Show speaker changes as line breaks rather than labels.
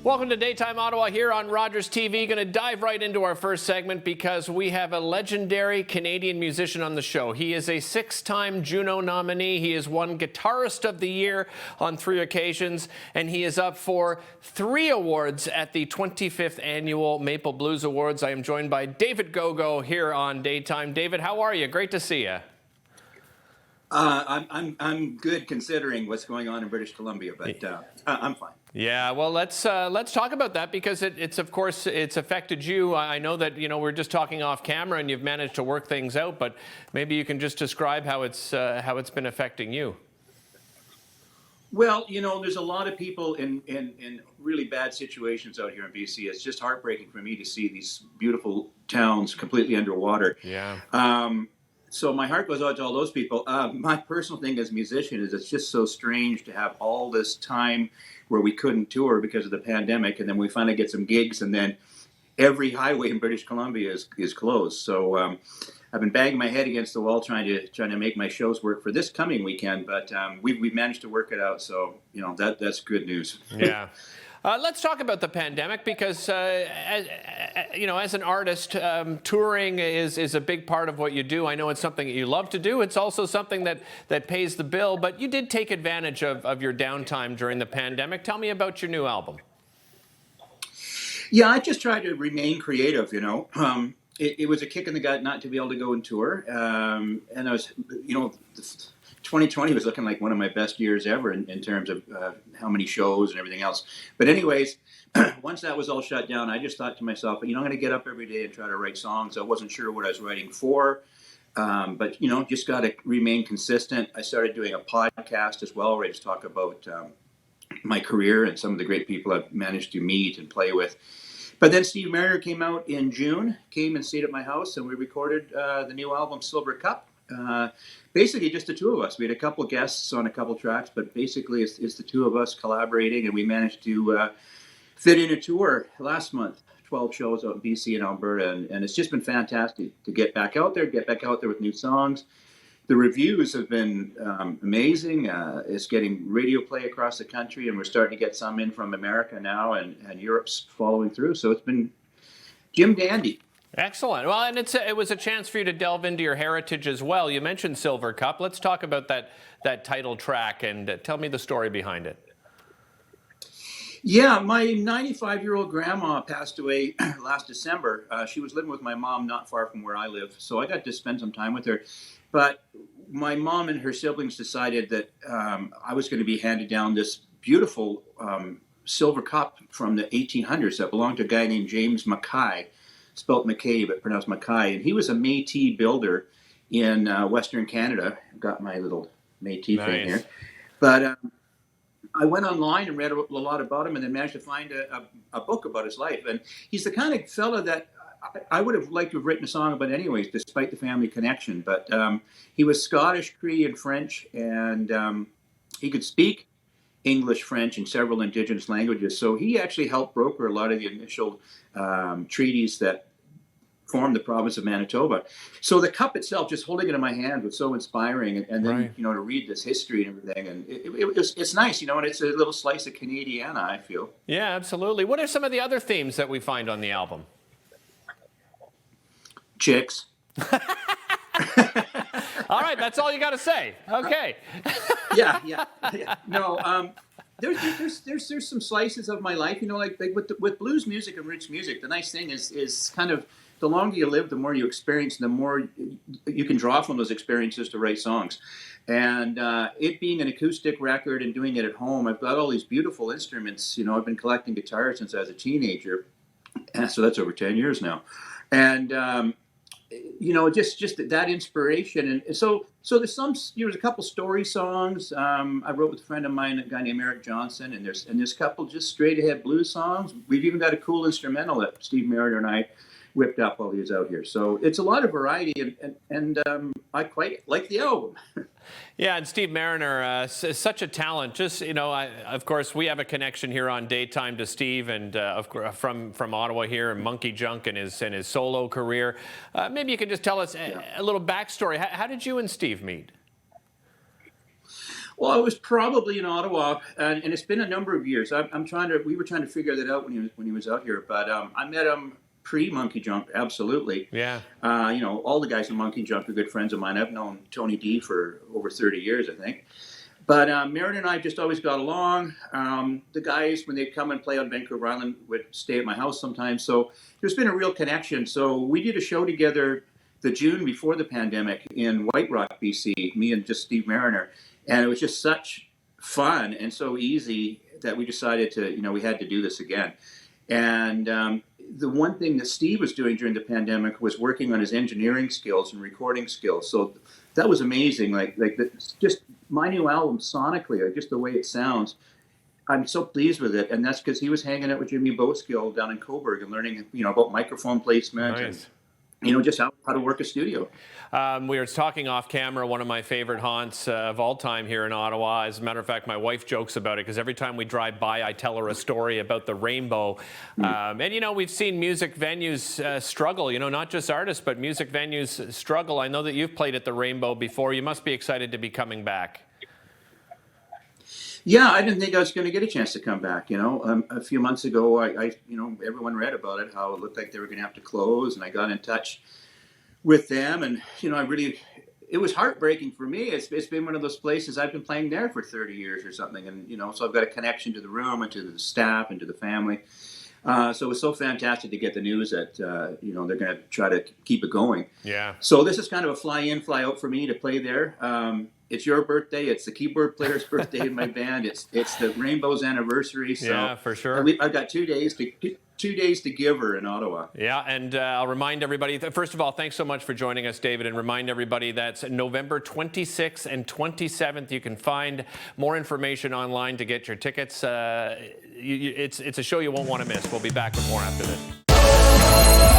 Welcome to Daytime Ottawa here on Rogers TV. Going to dive right into our first segment because we have a legendary Canadian musician on the show. He is a 6-time Juno nominee. He has won Guitarist of the Year on 3 occasions, and he is up for 3 awards at the 25th Annual Maple Blues Awards. I am joined by David Gogo here on Daytime. David, how are you? Great to see you.
I'm good considering what's going on in British Columbia, but I'm fine.
Yeah, well, let's talk about that because it's of course it's affected you. I know that we're just talking off camera and you've managed to work things out, but maybe you can just describe how it's been affecting you.
Well, there's a lot of people in really bad situations out here in BC. It's just heartbreaking for me to see these beautiful towns completely underwater.
Yeah.
So my heart goes out to all those people. My personal thing as a musician is it's just so strange to have all this time where we couldn't tour because of the pandemic, and then we finally get some gigs, and then every highway in British Columbia is closed. So I've been banging my head against the wall trying to make my shows work for this coming weekend, but we've managed to work it out. So that's good news.
Yeah. Let's talk about the pandemic because, as an artist, touring is a big part of what you do. I know it's something that you love to do. It's also something that pays the bill, but you did take advantage of your downtime during the pandemic. Tell me about your new album.
Yeah, I just tried to remain creative, It was a kick in the gut not to be able to go and tour. And I was, 2020 was looking like one of my best years ever in terms of how many shows and everything else. But anyways, once that was all shut down, I just thought to myself, I'm going to get up every day and try to write songs. I wasn't sure what I was writing for, but, just got to remain consistent. I started doing a podcast as well where I just talk about my career and some of the great people I've managed to meet and play with. But then Steve Mariner came out in June, came and stayed at my house, and we recorded the new album, Silver Cup. Basically just the two of us. We had a couple guests on a couple tracks, but basically it's the two of us collaborating, and we managed to fit in a tour last month, 12 shows out in BC and Alberta, and it's just been fantastic to get back out there with new songs. The reviews have been amazing. It's getting radio play across the country, and we're starting to get some in from America now, and Europe's following through. So it's been Jim Dandy.
Excellent. Well, and it was a chance for you to delve into your heritage as well. You mentioned Silver Cup. Let's talk about that title track and tell me the story behind it.
Yeah, my 95-year-old grandma passed away last December. She was living with my mom not far from where I live, so I got to spend some time with her. But my mom and her siblings decided that I was going to be handed down this beautiful silver cup from the 1800s that belonged to a guy named James Mackay, spelt McKay but pronounced Mackay, and he was a Métis builder in Western Canada. I've got my little Métis thing here. But I went online and read a lot about him, and then managed to find a book about his life. And he's the kind of fella that I would have liked to have written a song about anyways, despite the family connection. But he was Scottish, Cree, and French, and he could speak English, French, and several indigenous languages. So he actually helped broker a lot of the initial treaties that formed the province of Manitoba. So the cup itself, just holding it in my hand, was so inspiring. And then,
right.
To read this history and everything. And it's nice, and it's a little slice of Canadiana, I feel.
Yeah, absolutely. What are some of the other themes that we find on the album?
Chicks.
All right, that's all you got to say. Okay.
Yeah. No, there's some slices of my life, like with blues music and roots music. The nice thing is kind of the longer you live, the more you experience, the more you can draw from those experiences to write songs. And it being an acoustic record and doing it at home, I've got all these beautiful instruments. I've been collecting guitars since I was a teenager, and so that's over 10 years now. And just that inspiration, and so there's there's a couple story songs I wrote with a friend of mine, a guy named Eric Johnson, and there's a couple just straight ahead blues songs. We've even got a cool instrumental that Steve Mariner and I whipped up while he was out here. So it's a lot of variety, and I quite like the album.
Yeah, and Steve Mariner is such a talent. Just, of course, we have a connection here on Daytime to Steve, and from Ottawa here, and Monkey Junk and his solo career. Maybe you can just tell us a little backstory. How did you and Steve meet?
Well, it was probably in Ottawa, and it's been a number of years. We were trying to figure that out when he was out here, but I met him pre-Monkey Jump, absolutely.
Yeah.
All the guys in Monkey Jump are good friends of mine. I've known Tony D for over 30 years, I think. But Marin and I just always got along. The guys, when they'd come and play on Vancouver Island, would stay at my house sometimes. So there's been a real connection. So we did a show together the June before the pandemic in White Rock, BC, me and just Steve Mariner. And it was just such fun and so easy that we decided we had to do this again. And the one thing that Steve was doing during the pandemic was working on his engineering skills and recording skills. So that was amazing. Just my new album sonically, just the way it sounds, I'm so pleased with it. And that's because he was hanging out with Jimmy Boskill down in Coburg and learning, about microphone placement.
Nice.
And just how to work a studio.
We were talking off camera, one of my favorite haunts of all time here in Ottawa. As a matter of fact, my wife jokes about it because every time we drive by, I tell her a story about the Rainbow. And, we've seen music venues struggle, not just artists, but music venues struggle. I know that you've played at the Rainbow before. You must be excited to be coming back.
Yeah, I didn't think I was going to get a chance to come back. A few months ago, I everyone read about it, how it looked like they were going to have to close, and I got in touch with them, and it was heartbreaking for me. It's been one of those places I've been playing there for 30 years or something, and so I've got a connection to the room and to the staff and to the family. So it was so fantastic to get the news that they're going to try to keep it going.
Yeah.
So this is kind of a fly-in, fly-out for me to play there. It's your birthday. It's the keyboard player's birthday in my band. It's the Rainbow's anniversary. So
yeah, for sure.
I've got 2 days to give her in Ottawa.
Yeah, and I'll remind everybody, first of all, thanks so much for joining us, David, and remind everybody that's November 26th and 27th. You can find more information online to get your tickets. It's a show you won't want to miss. We'll be back with more after this.